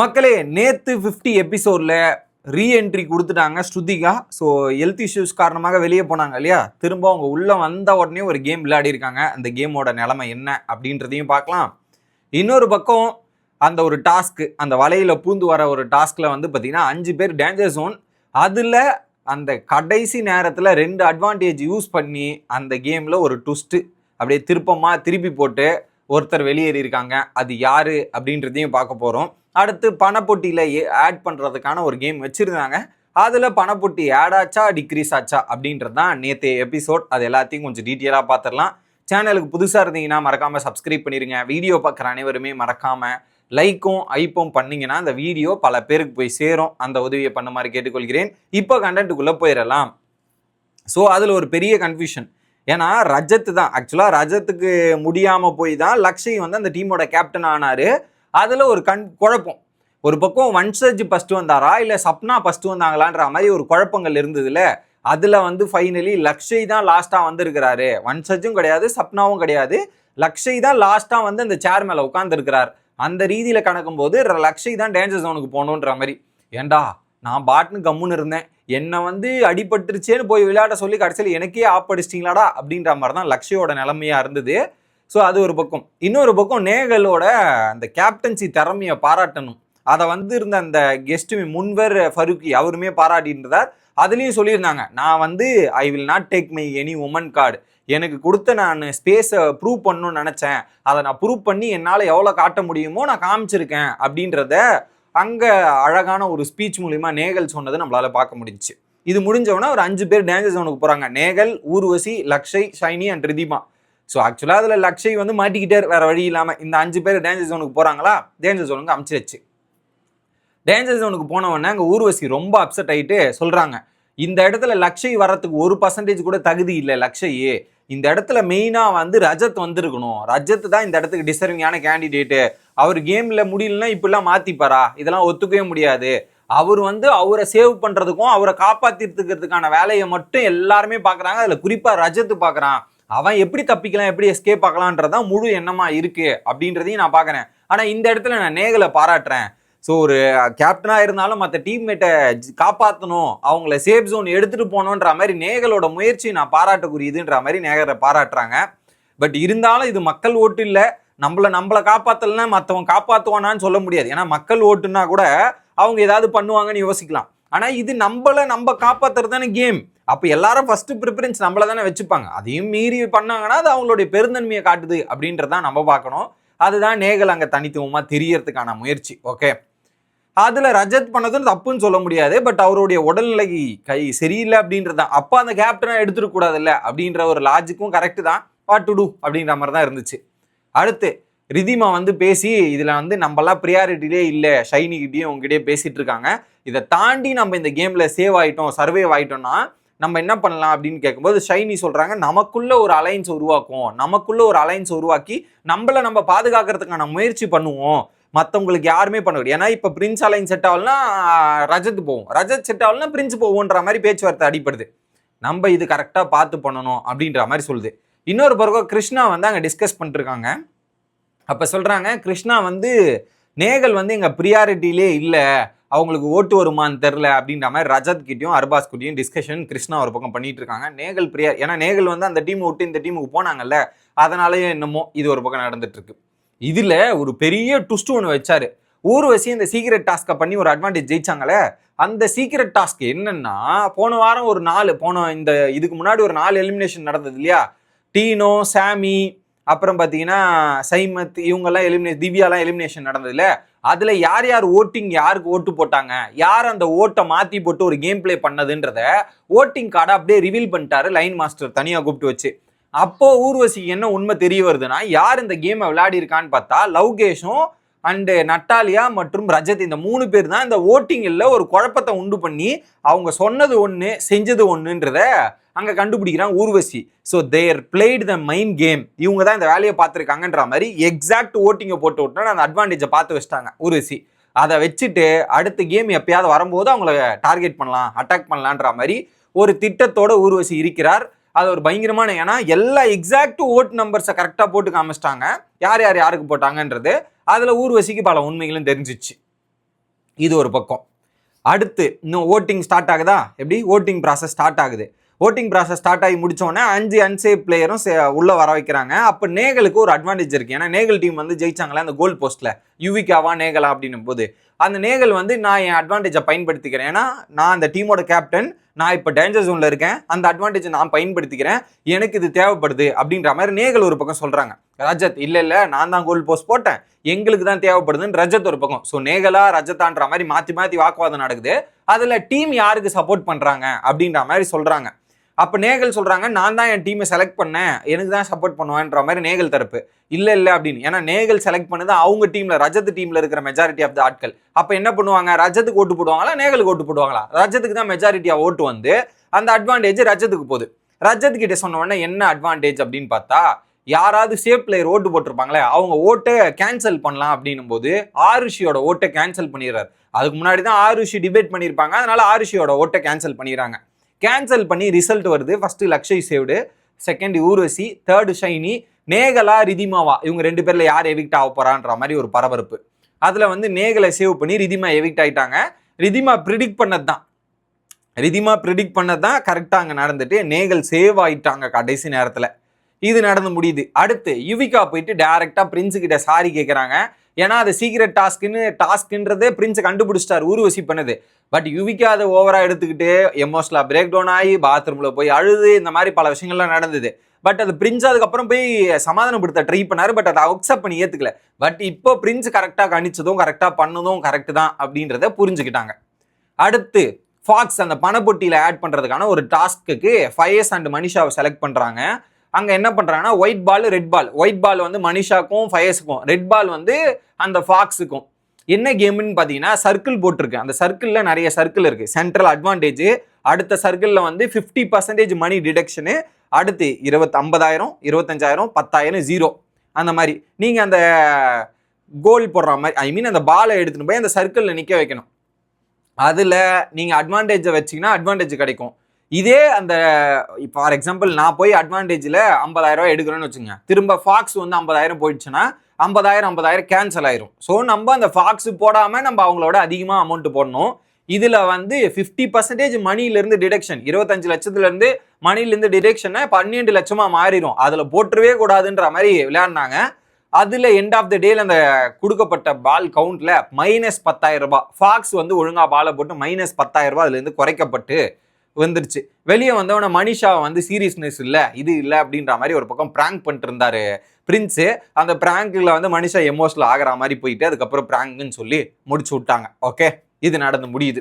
மக்களே நேத்து 50 எபிசோட்ல ரீஎன்ட்ரி கொடுத்துட்டாங்க ஸ்ருதிகா. ஸோ ஹெல்த் இஷ்யூஸ் காரணமாக வெளியே போனாங்க இல்லையா, திரும்ப அவங்க உள்ள வந்த உடனே ஒரு கேம் விளையாடி இருக்காங்க. அந்த கேமோட நிலைமை என்ன அப்படின்றதையும் பார்க்கலாம். இன்னொரு பக்கம் அந்த ஒரு டாஸ்க்கு, அந்த வலையில பூந்து வர ஒரு டாஸ்க்ல வந்து பார்த்தீங்கன்னா 5 பேர் டேஞ்சர் ஜோன். அதில் அந்த கடைசி நேரத்தில் 2 அட்வான்டேஜ் யூஸ் பண்ணி அந்த கேமில் ஒரு ட்விஸ்ட்டு அப்படியே திருப்பி போட்டு ஒருத்தர் வெளியேறி இருக்காங்க. அது யாரு அப்படின்றதையும் பார்க்க போகிறோம். அடுத்து பணப்பொட்டியில் ஆட் பண்ணுறதுக்கான ஒரு கேம் வச்சுருந்தாங்க. அதில் பணப்பொட்டி ஆட் ஆச்சா டிக்ரீஸ் ஆச்சா அப்படின்றது தான் நேற்று எபிசோட். அது எல்லாத்தையும் கொஞ்சம் டீட்டெயிலாக பார்த்துடலாம். சேனலுக்கு புதுசாக இருந்தீங்கன்னா மறக்காமல் சப்ஸ்கிரைப் பண்ணிடுங்க. வீடியோ பார்க்குற அனைவருமே மறக்காமல் லைக்கும் ஐப்பும் பண்ணிங்கன்னா அந்த வீடியோ பல பேருக்கு போய் சேரும். அந்த உதவியை பண்ண மாதிரி கேட்டுக்கொள்கிறேன். இப்போ கண்டென்ட்டுக்குள்ளே போயிடலாம். ஸோ அதில் ஒரு பெரிய கன்ஃபியூஷன். ஏன்னா ரஜத் தான் ஆக்சுவலாக ரஜத்துக்கு முடியாமல் போய் தான் லக்ஷய் வந்து அந்த டீமோட கேப்டன் ஆனார். அதில் ஒரு குழப்பம். ஒரு பக்கம் வன்சஜ் ஃபஸ்ட்டு வந்தாரா இல்லை சப்னா ஃபஸ்ட்டு வந்தாங்களான்ற மாதிரி ஒரு குழப்பங்கள் இருந்ததுல. அதில் வந்து ஃபைனலி லக்ஷய் தான் லாஸ்ட்டாக வந்திருக்கிறாரு. வன்சஜும் கிடையாது, சப்னாவும் கிடையாது. லக்ஷய் தான் லாஸ்ட்டாக வந்து அந்த சேர் மேலே உட்காந்துருக்கிறார். அந்த ரீதியில் கணக்கும் போது லக்ஷய் தான் டேஞ்சர் ஜோனுக்கு போகணுன்ற மாதிரி. ஏண்டா நான் பாட்னு கம்முன்னு இருந்தேன், என்னை வந்து அடிபட்டுருச்சேன்னு போய் விளையாட சொல்லி கடைசியில் எனக்கே ஆப்படிச்சிட்டிங்களாடா அப்படின்ற மாதிரி தான் லக்ஷயோட நிலைமையாக இருந்தது. ஸோ அது ஒரு பக்கம். இன்னொரு பக்கம் நேகலோட அந்த கேப்டன்சி திறமையை பாராட்டணும். அதை வந்து இருந்த அந்த கெஸ்ட் முன்வர் ஃபருக்கி அவருமே பாராட்டின்றார். அதுலேயும் சொல்லியிருந்தாங்க, நான் வந்து I will not take my any woman card, எனக்கு கொடுத்த நான் ஸ்பேஸை ப்ரூவ் பண்ணணும்னு நினச்சேன், அதை நான் ப்ரூவ் பண்ணி என்னால் எவ்வளோ காட்ட முடியுமோ நான் காமிச்சிருக்கேன் அப்படின்றத அங்கே அழகான ஒரு ஸ்பீச் மூலிமா நேகல் சொன்னதை நம்மளால் பார்க்க முடிஞ்சிச்சு. இது முடிஞ்சவொன்னே ஒரு 5 பேர் டேஞ்சர் ஜோனுக்கு போகிறாங்க. நேகல், ஊர்வசி, லக்ஷய், ஷைனி அண்ட் ரிதிமா. ஸோ ஆக்சுவலாக அதில் லக்ஷய் வந்து மாட்டிக்கிட்டார் வேறு வழி இல்லாமல். இந்த 5 பேர் டேஞ்சர் ஜோனுக்கு போகிறாங்களா, டேஞ்சர் ஜோனுக்கு அமுச்சிருச்சு. டேஞ்சர் ஜோனுக்கு போனவொடனே அங்கே ஊர்வசி ரொம்ப அப்செட் ஆகிட்டு சொல்கிறாங்க, இந்த இடத்துல லக்ஷய் வரத்துக்கு 1% கூட தகுதி இல்லை லக்ஷய், இந்த இடத்துல மெயினாக வந்து ரஜத் வந்திருக்கணும், ரஜத் தான் இந்த இடத்துக்கு டிசர்விங்கான கேண்டிடேட்டு, அவர் கேமில் முடியலன்னா இப்படிலாம் மாற்றிப்பாரா, இதெல்லாம் ஒத்துக்கவே முடியாது, அவர் வந்து அவரை சேவ் பண்ணுறதுக்கும் அவரை காப்பாற்றிட்டுக்கிறதுக்கான வேலையை மட்டும் எல்லாருமே பார்க்குறாங்க, அதில் குறிப்பாக ரஜத் பார்க்குறான், அவன் எப்படி தப்பிக்கலாம் எப்படி எஸ்கேப் பார்க்கலான்றதான் முழு எண்ணமா இருக்கு அப்படின்றதையும் நான் பார்க்குறேன். ஆனால் இந்த இடத்துல நான் நேகலை பாராட்டுறேன். ஸோ ஒரு கேப்டனாக இருந்தாலும் மற்ற டீம்மேட்டை காப்பாற்றணும், அவங்கள சேஃப் ஜோன் எடுத்துகிட்டு போகணுன்ற மாதிரி நேகலோட முயற்சி நான் பாராட்டக்கூடியதுன்ற மாதிரி நேகலை பாராட்டுறாங்க. பட் இருந்தாலும் இது மக்கள் ஓட்டு இல்லை, நம்மளை காப்பாற்றலைன்னா மற்றவன் காப்பாற்றுவானான்னு சொல்ல முடியாது. ஏன்னா மக்கள் ஓட்டுன்னா கூட அவங்க ஏதாவது பண்ணுவாங்கன்னு யோசிக்கலாம். ஆனால் இது நம்ம காப்பாற்றுறது தானே கேம். அப்போ எல்லாரும் ஃபஸ்ட்டு ப்ரிஃபரன்ஸ் நம்மளை தானே வச்சுப்பாங்க. அதையும் மீறி பண்ணாங்கன்னா அது அவங்களுடைய பெருந்தன்மையை காட்டுது அப்படின்றதான் நம்ம பார்க்கணும். அதுதான் நேகல் அங்கே தனித்துவமாக தெரியறதுக்கான முயற்சி. ஓகே, அதில் ரஜத் பண்ணதும் தப்புன்னு சொல்ல முடியாது. பட் அவருடைய உடல்நிலை சரியில்லை அப்படின்றதான். அப்போ அந்த கேப்டனை எடுத்துடக்கூடாதுல்ல அப்படின்ற ஒரு லாஜிக்கும் கரெக்டு தான். வாட் டு டூ அப்படின்ற மாதிரி தான் இருந்துச்சு. அடுத்து ரிதிமா வந்து பேசி இதில் வந்து நம்மளாம் ப்ரியாரிட்டிலே இல்லை, ஷைனிக்கிட்டேயும் உங்ககிட்டயே பேசிகிட்டு இருக்காங்க, இதை தாண்டி நம்ம இந்த கேமில் சேவ் ஆகிட்டோம், சர்வைவ் ஆகிட்டோம்னா நம்ம என்ன பண்ணலாம் அப்படின்னு கேட்கும்போது ஷைனி சொல்கிறாங்க, நமக்குள்ள ஒரு அலைன்ஸ் உருவாக்கி நம்ம பாதுகாக்கிறதுக்கான முயற்சி பண்ணுவோம், மற்றவங்களுக்கு யாருமே பண்ண முடியும். ஏன்னா இப்போ பிரின்ஸ் அலைன் செட் ஆகலன்னா ரஜத் போவோம், ரஜத் செட் ஆகலன்னா பிரின்ஸ் போவோன்ற மாதிரி பேச்சுவார்த்தை அடிப்படுது. நம்ம இது கரெக்டாக பார்த்து பண்ணணும் அப்படின்ற மாதிரி சொல்லுது. இன்னொரு பக்கம் கிருஷ்ணா வந்து அங்கே டிஸ்கஸ் பண்ணிருக்காங்க. அப்போ சொல்கிறாங்க, கிருஷ்ணா வந்து நேகல் வந்து எங்கள் ப்ரியாரிட்டிலே இல்லை, அவங்களுக்கு ஓட்டு வருமானு தெரில அப்படின்ற மாதிரி ரஜத் கிட்டையும் அர்பாஸ் கிட்டையும் டிஸ்கஷன் கிருஷ்ணா ஒரு பக்கம் பண்ணிட்டு இருக்காங்க. நேகல் ஏன்னா நேகல் வந்து அந்த டீம் விட்டு இந்த டீமுக்கு போனாங்கல்ல, அதனாலேயே என்னமோ இது ஒரு பக்கம் நடந்துட்டு இருக்கு. இதில் ஒரு பெரிய ட்விஸ்ட் ஒன்று வச்சாரு. ஊர்வசி இந்த சீக்ரெட் டாஸ்க்கை பண்ணி ஒரு அட்வான்டேஜ் ஜெயிச்சாங்களே, அந்த சீக்ரெட் டாஸ்க் என்னன்னா, போன வாரம் ஒரு 4 இதுக்கு முன்னாடி ஒரு 4 எலிமினேஷன் நடந்தது இல்லையா, டீனோ, சாமி, அப்புறம் பார்த்தீங்கன்னா சைமத், இவங்கெல்லாம் திவ்யாலாம் எலிமினேஷன் நடந்ததுல, அதில் யார் யார் ஓட்டிங் யாருக்கு ஓட்டு போட்டாங்க, யார் அந்த ஓட்டை மாற்றி போட்டு ஒரு கேம் பிளே பண்ணதுன்றத ஓட்டிங் கார்டை அப்படியே ரிவீல் பண்ணிட்டாரு லைன் மாஸ்டர் தனியாக கூப்பிட்டு வச்சு. அப்போ ஊர்வசிக்கு என்ன உண்மை தெரிய வருதுன்னா, யார் இந்த கேமை விளையாடி இருக்கான்னு பார்த்தா லவ்கேஷும் அண்டு நட்டாலியா மற்றும் ரஜத், இந்த 3 பேர் தான் இந்த ஓட்டிங்கில் ஒரு குழப்பத்தை உண்டு பண்ணி அவங்க சொன்னது ஒன்று செஞ்சது ஒன்றுன்றத அங்கே கண்டுபிடிக்கிறாங்க Urvashi. So they played the mind game, இவங்க தான் இந்த வேலையை பார்த்துருக்காங்கன்ற மாதிரி எக்ஸாக்ட் ஓட்டிங்கை போட்டு விட்டோன்னா அந்த அட்வான்டேஜை பார்த்து வச்சிட்டாங்க ஊர்வசி. அதை வச்சுட்டு அடுத்த கேம் எப்பயாவது வரும்போது அவங்கள டார்கெட் பண்ணலாம், அட்டாக் பண்ணலான்ற மாதிரி ஒரு திட்டத்தோட ஊர்வசி இருக்கிறார். அது ஒரு பயங்கரமான, ஏன்னா எல்லா எக்ஸாக்ட் ஓட் நம்பர்ஸை கரெக்டாக போட்டு காமிச்சிட்டாங்க, யார் யாருக்கு போட்டாங்கன்றது. அதில் ஊர்வசிக்கு பல உண்மைகளும் தெரிஞ்சிச்சு. இது ஒரு பக்கம். அடுத்து இன்னும் ஓட்டிங் ஸ்டார்ட் ஆகுதா? எப்படி ஓட்டிங் ப்ராசஸ் ஸ்டார்ட் ஆகுது. ஓட்டிங் ப்ராசஸ் ஸ்டார்ட் ஆகி முடிச்சோடனே 5 அன்சேவ் பிளேயரும் உள்ள வர வைக்கிறாங்க. அப்போ நேகலுக்கு ஒரு அட்வான்டேஜ் இருக்கு. ஏன்னா நேகல் டீம் வந்து ஜெயிச்சாங்களே அந்த கோல் போஸ்ட்ல, யுவிகாவா நேகலா அப்படின்னும் போது அந்த நேகல் வந்து நான் என் அட்வான்டேஜை பயன்படுத்திக்கிறேன். ஏன்னா நான் அந்த டீமோட கேப்டன், நான் இப்போ டேஞ்சர் ஜோன்ல இருக்கேன், அந்த அட்வான்டேஜை நான் பயன்படுத்திக்கிறேன், எனக்கு இது தேவைப்படுது அப்படின்ற மாதிரி நேகல் ஒரு பக்கம் சொல்றாங்க. ரஜத் இல்ல நான் தான் கோல் போஸ்ட் போட்டேன், எங்களுக்கு தான் தேவைப்படுதுன்னு ரஜத் ஒரு பக்கம். ஸோ நேகலா ரஜத்தான்ற மாதிரி மாத்தி மாத்தி வாக்குவாதம் நடக்குது. அதுல டீம் யாருக்கு சப்போர்ட் பண்றாங்க அப்படின்ற மாதிரி சொல்றாங்க. அப்ப நேகல் சொல்றாங்க நான் தான் என் டீமை செலக்ட் பண்ணேன், எனக்கு தான் சப்போர்ட் பண்ணுவேன்ற மாதிரி நேகல் தரப்பு. இல்ல அப்படின்னு. ஏன்னா நேகல் செலக்ட் பண்ணது அவங்க டீம்ல, ரஜத் டீம்ல இருக்கிற மெஜாரிட்டி ஆஃப் த ஆட்கள். அப்ப என்ன பண்ணுவாங்க? ரஜத்துக்கு ஓட்டு போடுவாங்களா நேகலுக்கு ஓட்டு போடுவாங்களா? ரஜத்துக்கு தான் மெஜாரிட்டியா ஓட்டு வந்து அந்த அட்வான்டேஜ் ரஜத்துக்கு போகுது. ரஜத் கிட்ட சொன்ன உடனே என்ன அட்வான்டேஜ் அப்படின்னு பார்த்தா, யாராவது சேஃப் பிளேயர் ஓட்டு போட்டிருப்பாங்களே அவங்க ஓட்டை கேன்சல் பண்ணலாம் அப்படின்னும் போது ஆருஷியோட ஓட்டை கேன்சல் பண்ணிடுறாரு. அதுக்கு முன்னாடி தான் ஆருஷி டிபேட் பண்ணியிருப்பாங்க, அதனால ஆருஷியோட ஓட்டை கேன்சல் பண்ணிடுறாங்க. கேன்சல் பண்ணி ரிசல்ட் வருது. First Lakshay saved, second Urvashi, third Shaini, நேகலா ரிதிமாவா இவங்க 2 பேர்ல யார் எவிக்ட் ஆக போறான்ற மாதிரி ஒரு பரபரப்பு. அதுல வந்து நேகலை சேவ் பண்ணி ரிதிமா எவிக்ட் ஆயிட்டாங்க. ரிதிமா ப்ரிடிக்ட் பண்ணதான் கரெக்டா அங்க நடந்துட்டு நேகல் சேவ் ஆயிட்டாங்க கடைசி நேரத்துல. இது நடந்து முடியுது. அடுத்து யுவிகா போயிட்டு டைரக்டா பிரின்ஸ் கிட்ட சாரி கேட்கறாங்க. ஏன்னா அது சீக்ரெட் டாஸ்க்ன்றதே பிரின்ஸ் கண்டுபிடிச்சிட்டாரு ஊர்வசி பண்ணது. பட் யுவிகா அதை ஓவரா எடுத்துக்கிட்டு எமோஷனலா பிரேக் டவுன் ஆகி பாத்ரூம்ல போய் அழுது, இந்த மாதிரி பல விஷயங்கள்லாம் நடந்தது. பட் அது பிரின்ஸ் அதுக்கப்புறம் போய் சமாதானப்படுத்த ட்ரை பண்ணாரு. பட் அதை அக்செப்ட் பண்ணி ஏத்துக்கல. பட் இப்போ பிரின்ஸ் கரெக்டா கணிச்சதும் கரெக்டா பண்ணதும் கரெக்ட் தான் அப்படின்றத புரிஞ்சுக்கிட்டாங்க. அடுத்து ஃபாக்ஸ் அந்த பணப்பொட்டியில ஆட் பண்றதுக்கான ஒரு டாஸ்க்கு ஃபயஸ் அண்ட் மனிஷாவை செலக்ட் பண்றாங்க. அங்க என்ன பண்றாங்கன்னா ஒயிட் பால் ரெட் பால். ஒயிட் பால் வந்து மனிஷாக்கும் ஃபயஸுக்கும், ரெட் பால் வந்து அந்த ஃபாக்ஸுக்கும். என்ன கேம்னு பாத்தீங்கன்னா சர்க்கிள் போட்டிருக்கு. அந்த சர்க்கிள்ல நிறைய சர்க்கிள் இருக்கு. சென்ட்ரல் அட்வான்டேஜ், அடுத்த சர்க்கிள்ல வந்து 50% மணி டிடக்ஷனு, அடுத்து 50,000, 25,000, 10,000, 0 அந்த மாதிரி. நீங்க அந்த கோல் போடுற மாதிரி, ஐ மீன் அந்த பாலை எடுத்துட்டு போய் அந்த சர்க்கிள்ல நிக்க வைக்கணும். அதுல நீங்க அட்வான்டேஜை வச்சீங்கன்னா அட்வான்டேஜ் கிடைக்கும். இதே அந்த ஃபார் எக்ஸாம்பிள் நான் போய் அட்வான்டேஜில் 50,000 எடுக்கிறேன்னு வச்சுங்க, திரும்ப ஃபாக்ஸ் வந்து 50,000 போயிடுச்சுன்னா 50,000 கேன்சல் ஆயிரும். ஸோ நம்ம அந்த ஃபாக்ஸ் போடாமல் நம்ம அவங்களோட அதிகமாக அமௌண்ட் போடணும். இதில் வந்து 50% மணிலேருந்து டிடக்ஷன், 25 லட்சத்துலேருந்து மணிலேருந்து டிடக்ஷனை 12 லட்சமாக மாறிடும். அதில் போட்டுருவே கூடாதுன்ற மாதிரி விளையாடினாங்க. அதில் எண்ட் ஆஃப் த டேல அந்த கொடுக்கப்பட்ட பால் கவுண்ட்ல -10,000. ஃபாக்ஸ் வந்து ஒழுங்காக பாலை போட்டு -10,000 அதுலேருந்து குறைக்கப்பட்டு வந்துருச்சு. வெளியே வந்தவன மனிஷா வந்து சீரியஸ்னஸ் இல்லை இது இல்லை அப்படின்ற மாதிரி ஒரு பக்கம் பிராங்க் பண்ணிட்டு இருந்தாரு பிரின்ஸு. அந்த பிராங்க்ல வந்து மனிஷா எமோஷனல் ஆகிற மாதிரி போயிட்டு அதுக்கப்புறம் பிராங்க்னு சொல்லி முடிச்சு விட்டாங்க. ஓகே, இது நடந்து முடியுது.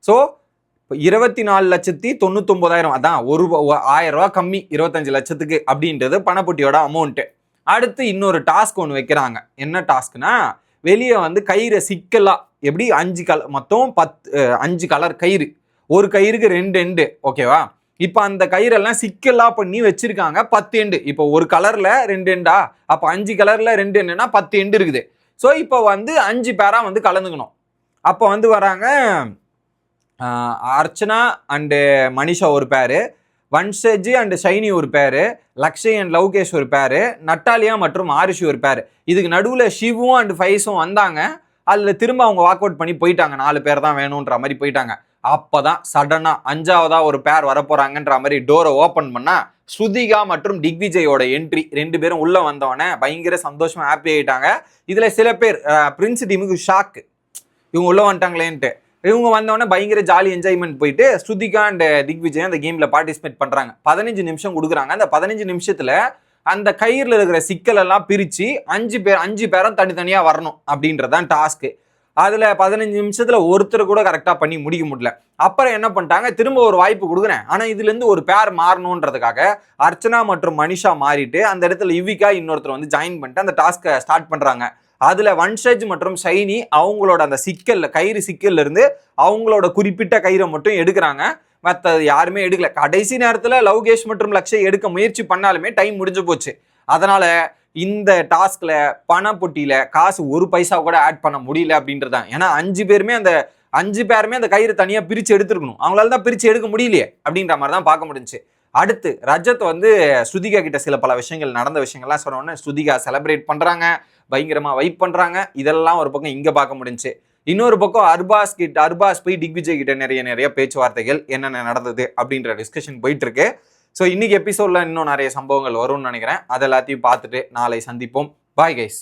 ஸோ 24,99,000 அதான் 1,000 ரூபா கம்மி 25 லட்சத்துக்கு அப்படின்றது பணப்பொட்டியோட அமௌண்ட்டு. அடுத்து இன்னொரு டாஸ்க் ஒன்று வைக்கிறாங்க. என்ன டாஸ்க்னா வெளியே வந்து கயிறை சிக்கலா எப்படி 5 கலர் மொத்தம் 5 கலர் கயிறு, ஒரு கயிறுக்கு 2 எண்டு. ஓகேவா? இப்போ அந்த கயிறெல்லாம் சிக்கலா பண்ணி வச்சிருக்காங்க 10 எண்டு. இப்போ ஒரு கலர்ல 2 எண்டா, அப்போ 5 கலர்ல 2 எண்டுனா 10 எண்டு இருக்குது. ஸோ இப்போ வந்து 5 பேரா வந்து கலந்துக்கணும். அப்போ வந்து வராங்க அர்ச்சனா அண்டு மனிஷா ஒரு பேரு, வன்ஷேஜ் அண்ட் ஷைனி ஒரு பேரு, லக்ஷய் அண்ட் லவ்கேஷ் ஒரு பேரு, நட்டாலியா மற்றும் ஆரிஷி ஒரு பேரு. இதுக்கு நடுவில் ஷிவும் அண்ட் ஃபைஸும் வந்தாங்க. அதில் திரும்ப அவங்க வாக் அவுட் பண்ணி போயிட்டாங்க. 4 பேர் தான் வேணுன்ற மாதிரி போயிட்டாங்க. அப்பதான் சடனா 5ஆவதா ஒரு பேர் வரப்போறாங்கன்ற மாதிரி டோரை ஓபன் பண்ணா ஸ்ருதிகா மற்றும் திக்விஜயோட என்ட்ரி. 2 பேரும் உள்ள வந்தவொடனே பயங்கர சந்தோஷமா ஹாப்பி ஆயிட்டாங்க. இதுல சில பேர் பிரின்ஸ் டீமுக்கு ஷாக்கு, இவங்க உள்ள வந்துட்டாங்களேன்ட்டு. இவங்க வந்தவொடனே பயங்கர ஜாலி என்ஜாய்மெண்ட் போயிட்டு ஸ்ருதிகா அண்ட் திக்விஜய் அந்த கேம்ல பார்ட்டிசிபேட் பண்றாங்க. 15 நிமிஷம் கொடுக்குறாங்க. அந்த 15 நிமிஷத்துல அந்த கயிறுல இருக்கிற சிக்கல் எல்லாம் பிரிச்சு 5 பேரும் தனித்தனியா வரணும் அப்படின்றதான் டாஸ்க். அதுல 15 நிமிஷத்துல ஒருத்தர் கூட கரெக்டா பண்ணி முடிக்க முடியல. அப்புறம் என்ன பண்ணிட்டாங்க, திரும்ப ஒரு வாய்ப்பு கொடுக்குறேன், ஆனா இதுல இருந்து ஒரு பேர் மாறணும்ன்றதுக்காக அர்ச்சனா மற்றும் மனிஷா மாறிட்டு அந்த இடத்துல யுவிகா இன்னொருத்தர் வந்து ஜாயின் பண்ணிட்டு அந்த டாஸ்கை ஸ்டார்ட் பண்றாங்க. அதுல வன்ஷேஜ் மற்றும் ஷைனி அவங்களோட அந்த கயிறு சிக்கல்ல இருந்து அவங்களோட குறிப்பிட்ட கயிறை மட்டும் எடுக்கிறாங்க. மற்ற யாருமே எடுக்கல. கடைசி நேரத்துல லவ்கேஷ் மற்றும் லக்ஷய் எடுக்க முயற்சி பண்ணாலுமே டைம் முடிஞ்சு போச்சு. அதனால இந்த டாஸ்க்ல பணப்பொட்டியில காசு 1 பைசா கூட ஆட் பண்ண முடியல அப்படின்றதான். ஏன்னா 5 பேருமே அந்த கயிறு தனியா பிரிச்சு எடுத்துருக்கணும். அவங்களால தான் பிரிச்சு எடுக்க முடியலையே அப்படின்ற மாதிரி தான் பார்க்க முடிஞ்சுச்சு. அடுத்து ரஜத் வந்து ஸ்ருதிகா கிட்ட சில பல விஷயங்கள் நடந்த விஷயங்கள்லாம் சொன்ன உடனே ஸ்ருதிகா செலிப்ரேட் பண்றாங்க, பயங்கரமா வைப் பண்றாங்க. இதெல்லாம் ஒரு பக்கம் இங்க பார்க்க முடிஞ்சுச்சு. இன்னொரு பக்கம் அர்பாஸ் போய் திக்விஜய் கிட்ட நிறைய பேச்சுவார்த்தைகள் என்னென்ன நடந்தது அப்படின்ற டிஸ்கஷன் போயிட்டு இருக்கு. ஸோ இன்னைக்கு எபிசோட்ல இன்னும் நிறைய சம்பவங்கள் வரும்னு நினைக்கிறேன். அது எல்லாத்தையும் பார்த்துட்டு நாளை சந்திப்போம். Bye guys.